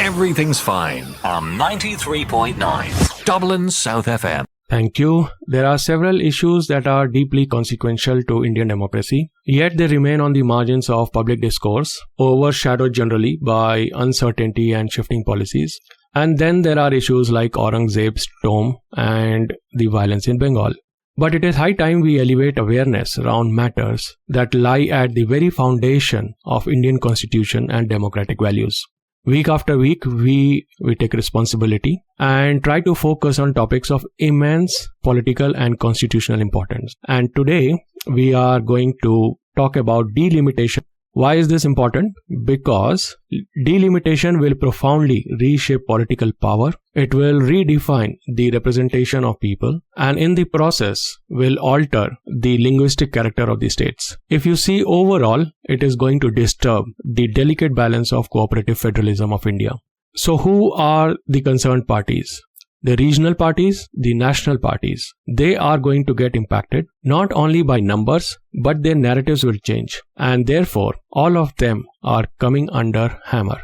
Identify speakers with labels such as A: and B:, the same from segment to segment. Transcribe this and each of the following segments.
A: Everything's fine on 93.9 Dublin South FM.
B: Thank you. There are several issues that are deeply consequential to Indian democracy, yet they remain on the margins of public discourse, overshadowed generally by uncertainty and shifting policies. And then there are issues like Aurangzeb's tomb and the violence in Bengal. But it is high time we elevate awareness around matters that lie at the very foundation of Indian constitution and democratic values. Week after week, we take responsibility and try to focus on topics of immense political and constitutional importance. And today, we are going to talk about delimitation. Why is this important? Because delimitation will profoundly reshape political power. It will redefine the representation of people and in the process will alter the linguistic character of the states. If you see overall, it is going to disturb the delicate balance of cooperative federalism of India. So who are the concerned parties? The regional parties, the national parties, they are going to get impacted not only by numbers, but their narratives will change. And therefore, all of them are coming under hammer.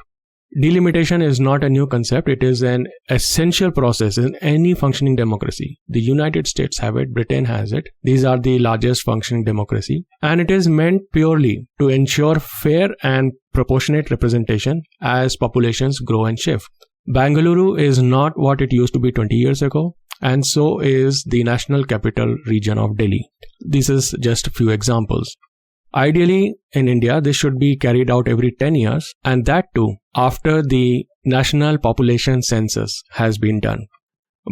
B: Delimitation is not a new concept. It is an essential process in any functioning democracy. The United States have it, Britain has it. These are the largest functioning democracy. And it is meant purely to ensure fair and proportionate representation as populations grow and shift. Bengaluru is not what it used to be 20 years ago, and so is the national capital region of Delhi. This is just a few examples. Ideally, in India, this should be carried out every 10 years, and that too after the national population census has been done.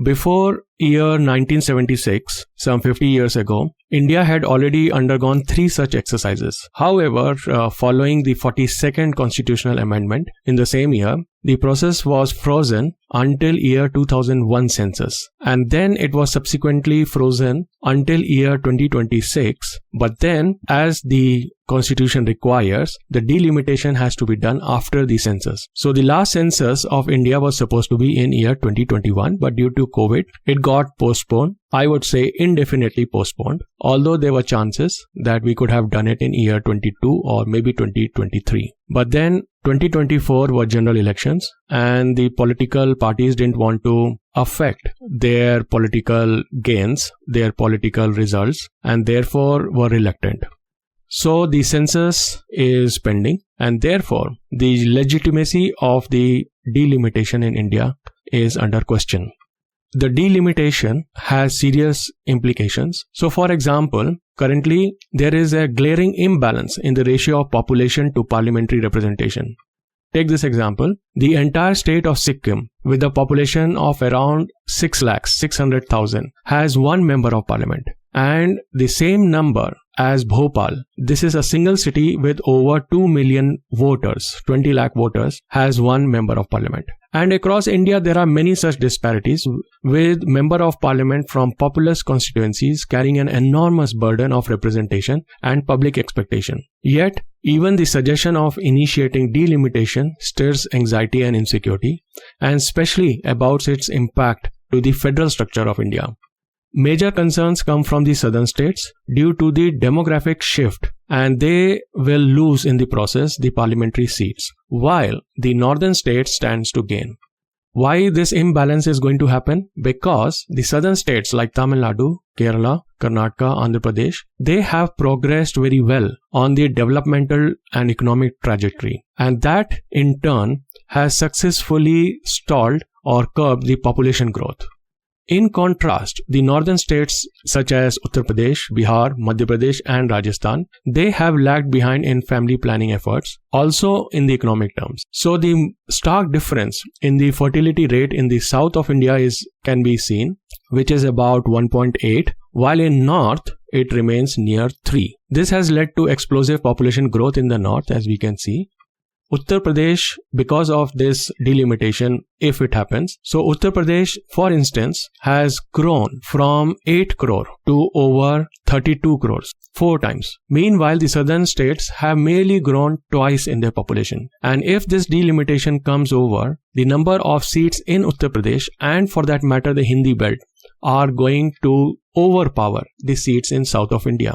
B: Before year 1976, some 50 years ago, India had already undergone 3 such exercises. However, following the 42nd constitutional amendment in the same year, the process was frozen until year 2001 census, and then it was subsequently frozen until year 2026. But then, as the constitution requires, the delimitation has to be done after the census. So the last census of India was supposed to be in year 2021, but due to COVID, it got postponed. I would say indefinitely postponed, although there were chances that we could have done it in year 22 or maybe 2023. But then 2024 were general elections and the political parties didn't want to affect their political gains, their political results, and therefore were reluctant. So the census is pending, and therefore the legitimacy of the delimitation in India is under question. The delimitation has serious implications. So for example, currently there is a glaring imbalance in the ratio of population to parliamentary representation. Take this example. The entire state of Sikkim, with a population of around 6,600,000, has 1 member of parliament. And the same number as Bhopal, this is a single city with over 2 million voters, 20 lakh voters, has 1 member of parliament. And across India, there are many such disparities, with member of parliament from populous constituencies carrying an enormous burden of representation and public expectation. Yet, even the suggestion of initiating delimitation stirs anxiety and insecurity, and especially about its impact to the federal structure of India. Major concerns come from the southern states due to the demographic shift, and they will lose in the process the parliamentary seats, while the northern states stands to gain. Why this imbalance is going to happen? Because the southern states like Tamil Nadu, Kerala, Karnataka, Andhra Pradesh, they have progressed very well on the developmental and economic trajectory, and that in turn has successfully stalled or curbed the population growth. In contrast, the northern states such as Uttar Pradesh, Bihar, Madhya Pradesh and Rajasthan, they have lagged behind in family planning efforts, also in the economic terms. So the stark difference in the fertility rate in the south of India can be seen, which is about 1.8, while in north it remains near 3. This has led to explosive population growth in the north, as we can see. Uttar Pradesh, because of this delimitation, if it happens, so Uttar Pradesh, for instance, has grown from 8 crore to over 32 crores, 4 times. Meanwhile, the southern states have merely grown twice in their population. And if this delimitation comes over, the number of seats in Uttar Pradesh, and for that matter the Hindi belt, are going to overpower the seats in south of India.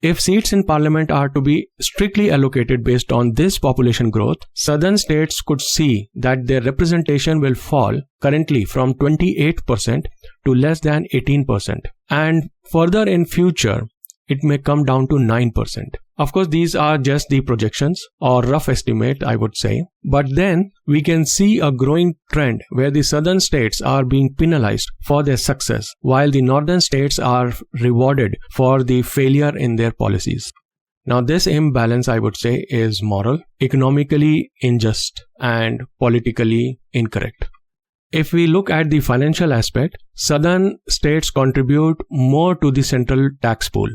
B: If seats in parliament are to be strictly allocated based on this population growth, southern states could see that their representation will fall currently from 28% to less than 18%. And further in future, it may come down to 9%. Of course, these are just the projections or rough estimate, I would say. But then we can see a growing trend where the southern states are being penalized for their success, while the northern states are rewarded for the failure in their policies. Now, this imbalance, I would say, is moral, economically unjust, and politically incorrect. If we look at the financial aspect, southern states contribute more to the central tax pool.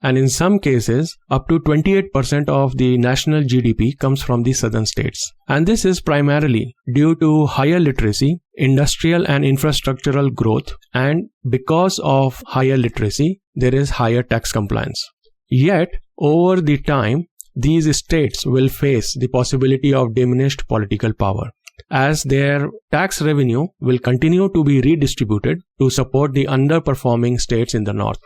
B: And in some cases, up to 28% of the national GDP comes from the southern states. And this is primarily due to higher literacy, industrial and infrastructural growth, and because of higher literacy, there is higher tax compliance. Yet, over the time, these states will face the possibility of diminished political power, as their tax revenue will continue to be redistributed to support the underperforming states in the north.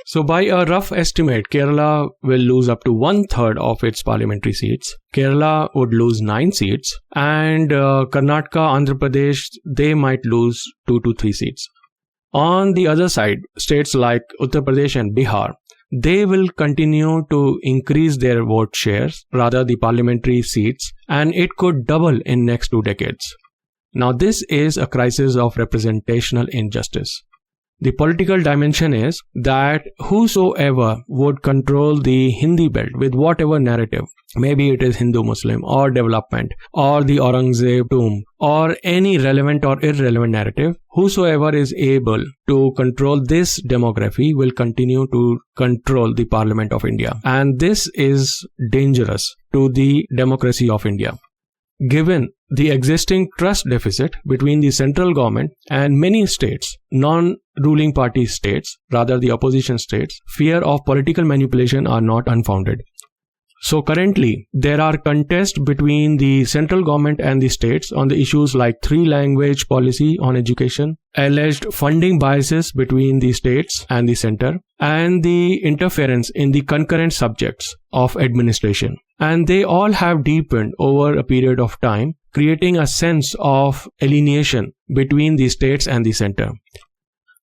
B: So by a rough estimate, Kerala will lose up to 1/3 of its parliamentary seats. Kerala would lose 9 seats, and Karnataka, Andhra Pradesh, they might lose 2 to 3 seats. On the other side, states like Uttar Pradesh and Bihar, they will continue to increase their vote shares, rather the parliamentary seats, and it could double in next 2 decades. Now this is a crisis of representational injustice. The political dimension is that whosoever would control the Hindi belt with whatever narrative, maybe it is Hindu-Muslim or development or the Aurangzeb tomb or any relevant or irrelevant narrative, whosoever is able to control this demography will continue to control the Parliament of India. And this is dangerous to the democracy of India. Given the existing trust deficit between the central government and many states, non-ruling party states, rather the opposition states, fear of political manipulation are not unfounded. So currently, there are contests between the central government and the states on the issues like 3-language policy on education, alleged funding biases between the states and the center, and the interference in the concurrent subjects of administration. And they all have deepened over a period of time, creating a sense of alienation between the states and the center.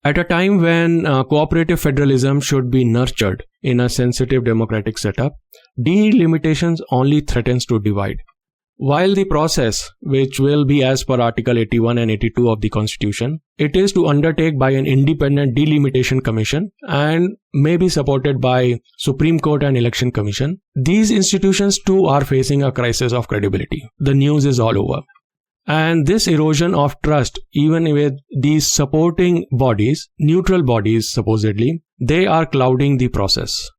B: At a time when cooperative federalism should be nurtured in a sensitive democratic setup, delimitations only threatens to divide. While the process, which will be as per Article 81 and 82 of the Constitution, it is to undertake by an independent delimitation commission and may be supported by Supreme Court and Election Commission, these institutions too are facing a crisis of credibility. The news is all over. And this erosion of trust, even with these supporting bodies, neutral bodies supposedly, they are clouding the process.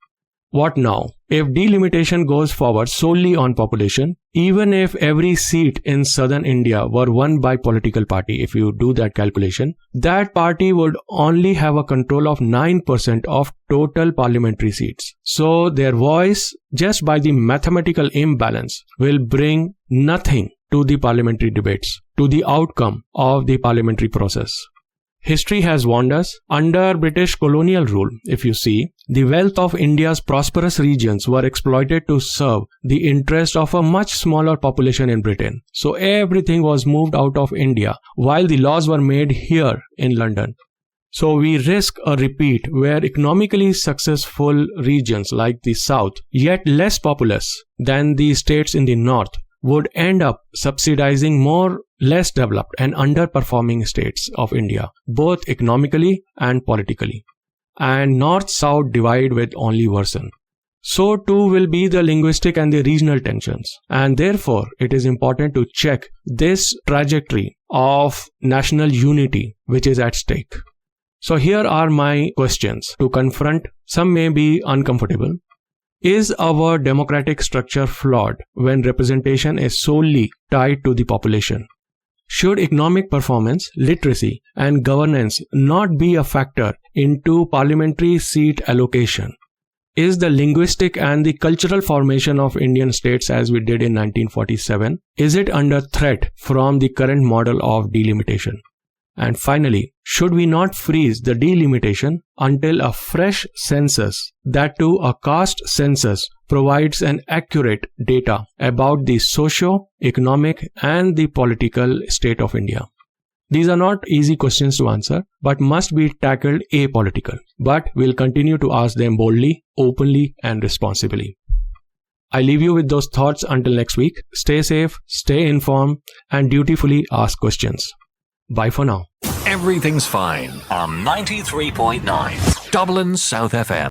B: What now? If delimitation goes forward solely on population, even if every seat in southern India were won by political party, if you do that calculation, that party would only have a control of 9% of total parliamentary seats. So their voice, just by the mathematical imbalance, will bring nothing to the parliamentary debates, to the outcome of the parliamentary process. History has warned us. Under British colonial rule, if you see, the wealth of India's prosperous regions were exploited to serve the interest of a much smaller population in Britain. So everything was moved out of India while the laws were made here in London. So we risk a repeat where economically successful regions like the South, yet less populous than the states in the North, would end up subsidizing more less developed and underperforming states of India, both economically and politically. And North-South divide will only worsen. So too will be the linguistic and the regional tensions. And therefore, it is important to check this trajectory of national unity which is at stake. So here are my questions to confront. Some may be uncomfortable. Is our democratic structure flawed when representation is solely tied to the population? Should economic performance, literacy, and governance not be a factor into parliamentary seat allocation? Is the linguistic and the cultural formation of Indian states as we did in 1947, is it under threat from the current model of delimitation? And finally, should we not freeze the delimitation until a fresh census, that too a caste census, provides an accurate data about the socio-economic and the political state of India? These are not easy questions to answer, but must be tackled apolitical. But we'll continue to ask them boldly, openly, and responsibly. I leave you with those thoughts until next week. Stay safe, stay informed, and dutifully ask questions. Bye for now.
A: Everything's fine on 93.9 Dublin South FM.